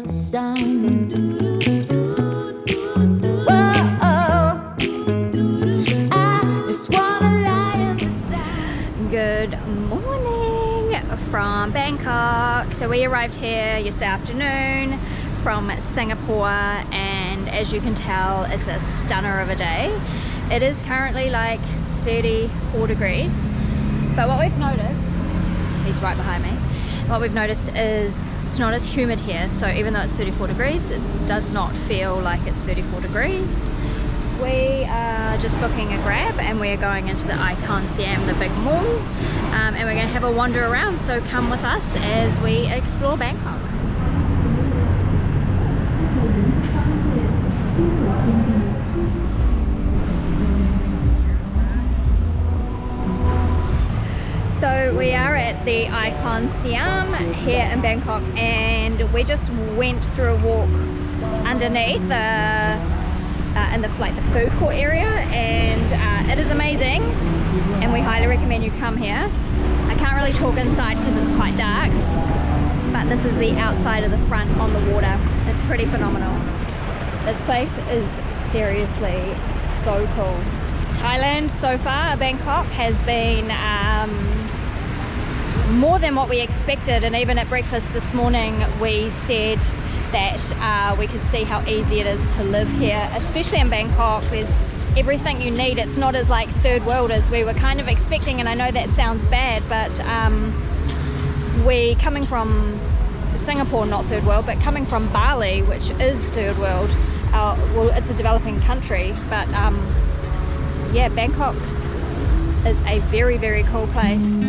sun. Whoa, I just wanna lie in the sun. Good morning from Bangkok. So we arrived here yesterday afternoon from Singapore, and as you can tell, it's a stunner of a day. It is currently like 34 degrees, but what we've noticed, he's right behind me, what we've noticed is it's not as humid here. So even though it's 34 degrees, it does not feel like it's 34 degrees. We are just booking a grab and we're going into the Iconsiam, the big mall, and we're going to have a wander around, so come with us as we explore Bangkok. So we are at the Iconsiam here in Bangkok, and we just went through a walk underneath in the food court area, and it is amazing, and we highly recommend you come here. I can't really talk inside because it's quite dark, but this is the outside of the front on the water. It's pretty phenomenal. This place is seriously so cool. Thailand so far, Bangkok, has been more than what we expected, and even at breakfast this morning we said that we could see how easy it is to live here, especially in Bangkok. There's everything you need. It's not as like third world as we were kind of expecting, and I know that sounds bad, but we coming from Singapore, not third world, but coming from Bali, which is third world, well, it's a developing country, but yeah, Bangkok is a very, very cool place.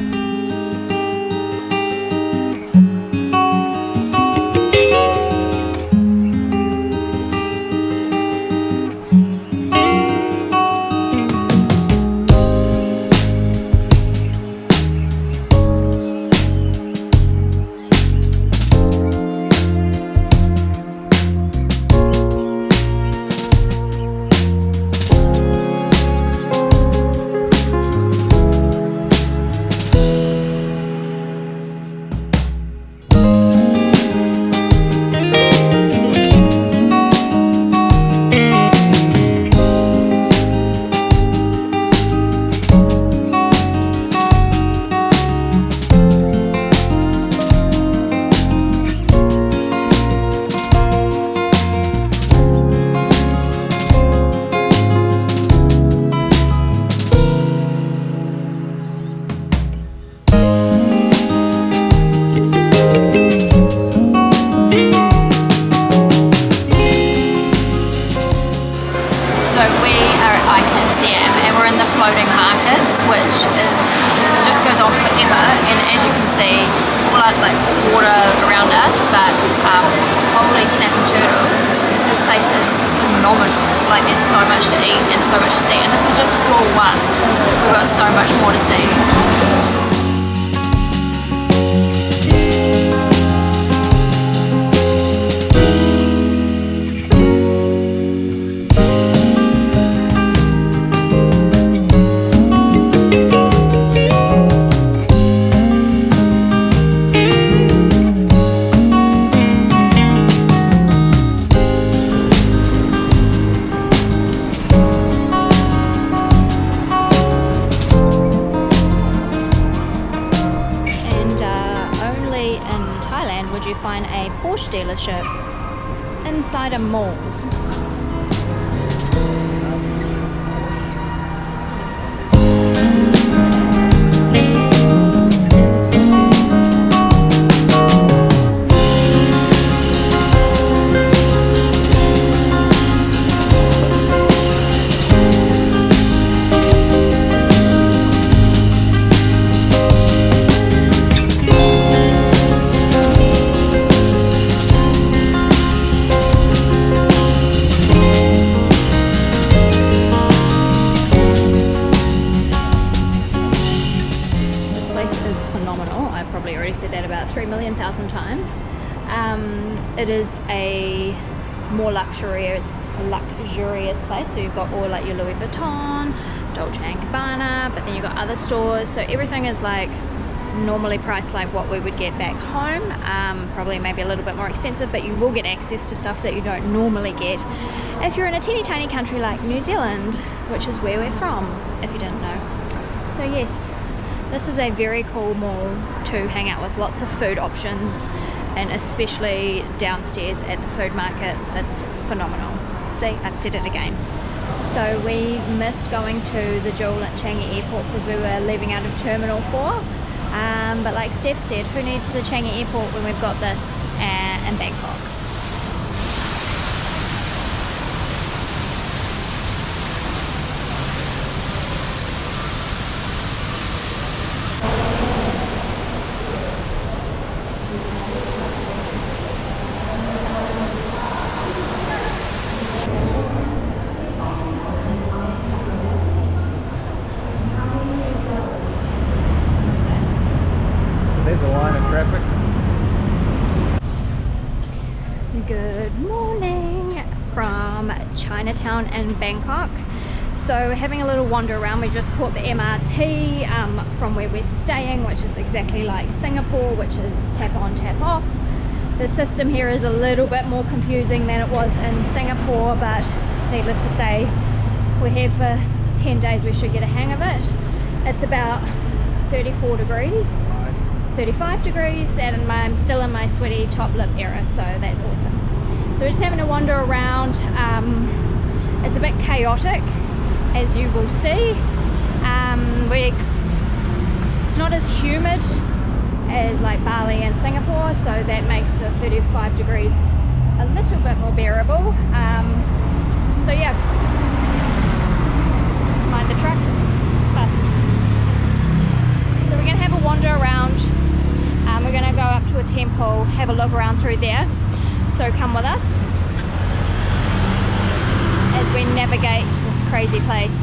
Like, there's so much to eat and so much to see, and this is just floor one. We've got so much more to see. Find a Porsche dealership inside a mall. About 3,000,000 times. It is a more luxurious place, so you've got all like your Louis Vuitton, Dolce & Gabbana, but then you've got other stores, so everything is like normally priced like what we would get back home, probably maybe a little bit more expensive, but you will get access to stuff that you don't normally get if you're in a teeny tiny country like New Zealand, which is where we're from, if you didn't know. So yes, this is a very cool mall to hang out with, lots of food options, and especially downstairs at the food markets, it's phenomenal. See, I've said it again. So we missed going to the Jewel at Changi Airport because we were leaving out of Terminal 4. But like Steph said, who needs the Changi Airport when we've got this in Bangkok? There's a line of traffic. Good morning from Chinatown in Bangkok. So having a little wander around, we just caught the MRT from where we're staying, which is exactly like Singapore, which is tap on, tap off. The system here is a little bit more confusing than it was in Singapore, but needless to say, we're here for 10 days, we should get a hang of it. It's about 34 degrees. 35 degrees, and I'm still in my sweaty top lip era, so that's awesome. So we're just having a wander around. It's a bit chaotic, as you will see. It's not as humid as like Bali and Singapore, so that makes the 35 degrees a little bit more bearable. So yeah, mind the truck, bus. So we're gonna have a wander around. We're going to go up to a temple, have a look around through there, so come with us as we navigate this crazy place.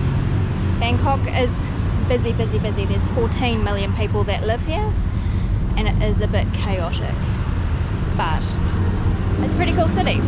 Bangkok is busy, busy, busy. There's 14 million people that live here, and it is a bit chaotic, but it's a pretty cool city.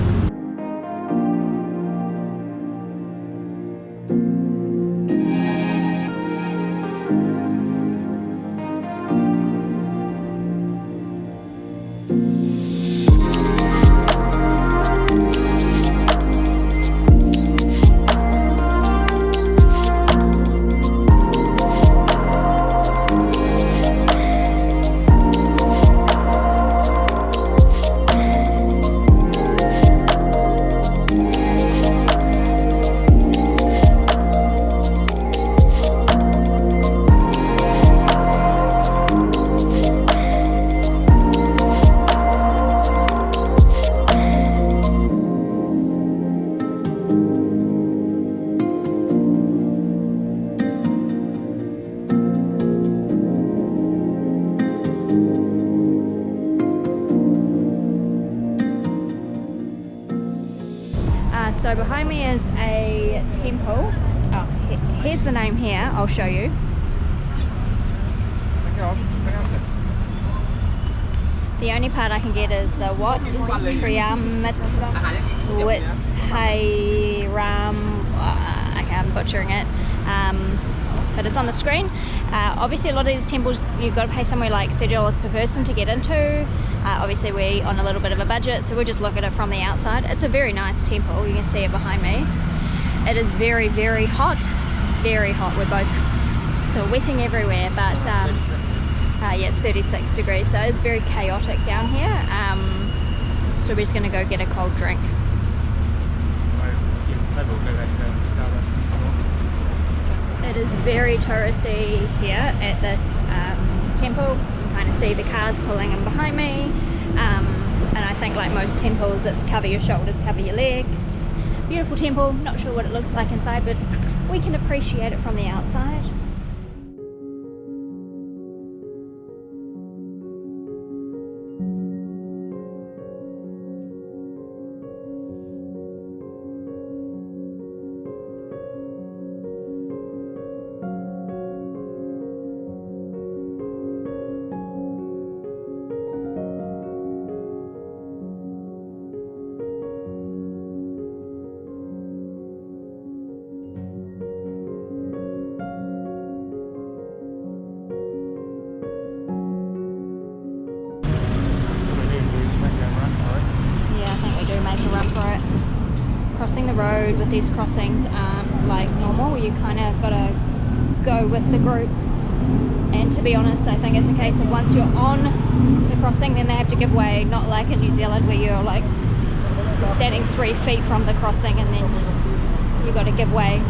So behind me is a temple. Oh, here's the name here, I'll show you. The only part I can get is the what? Triamit Wits Hey Ram. I'm butchering it. But it's on the screen. Obviously a lot of these temples you've got to pay somewhere like $30 per person to get into. Obviously we're on a little bit of a budget, so we'll just look at it from the outside. It's a very nice temple, you can see it behind me. It is very, very hot. Very hot. We're both sweating everywhere, but yeah, it's 36 degrees, so it's very chaotic down here. So we're just going to go get a cold drink. It is very touristy here at this temple. You can kind of see the cars pulling in behind me. And I think like most temples, it's cover your shoulders, cover your legs. Beautiful temple, not sure what it looks like inside, but we can appreciate it from the outside. road with these crossings aren't like normal. You kind of gotta go with the group. And to be honest, I think it's a case of once you're on the crossing, then they have to give way, not like in New Zealand where you're like standing 3 feet from the crossing and then you got to give way.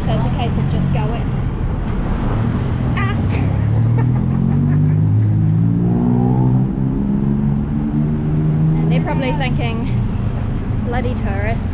So it's a case of just going. Ah. And they're probably thinking, bloody tourists.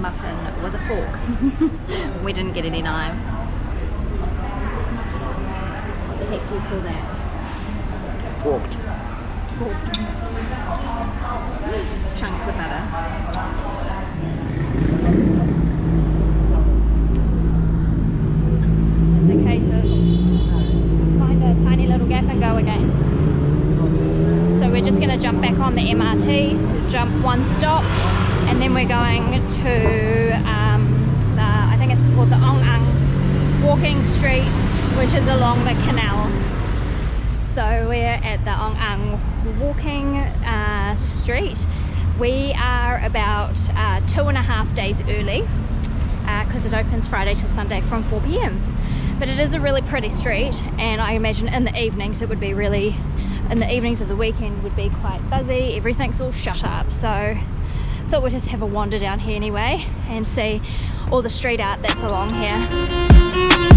Muffin with a fork. We didn't get any knives. What the heck do you call that? Forked. It's forked. Chunks of butter. It's a case of find a tiny little gap and go again. So we're just going to jump back on the MRT, jump one stop, and then we're going to, I think it's called the Ong Ang walking street, which is along the canal. So we're at the Ong Ang walking street. We are about 2.5 days early because it opens Friday till Sunday from 4 p.m. But it is a really pretty street, and I imagine in the evenings it would be really, in the evenings of the weekend would be quite busy. Everything's all shut up. So thought we'd just have a wander down here anyway and see all the street art that's along here.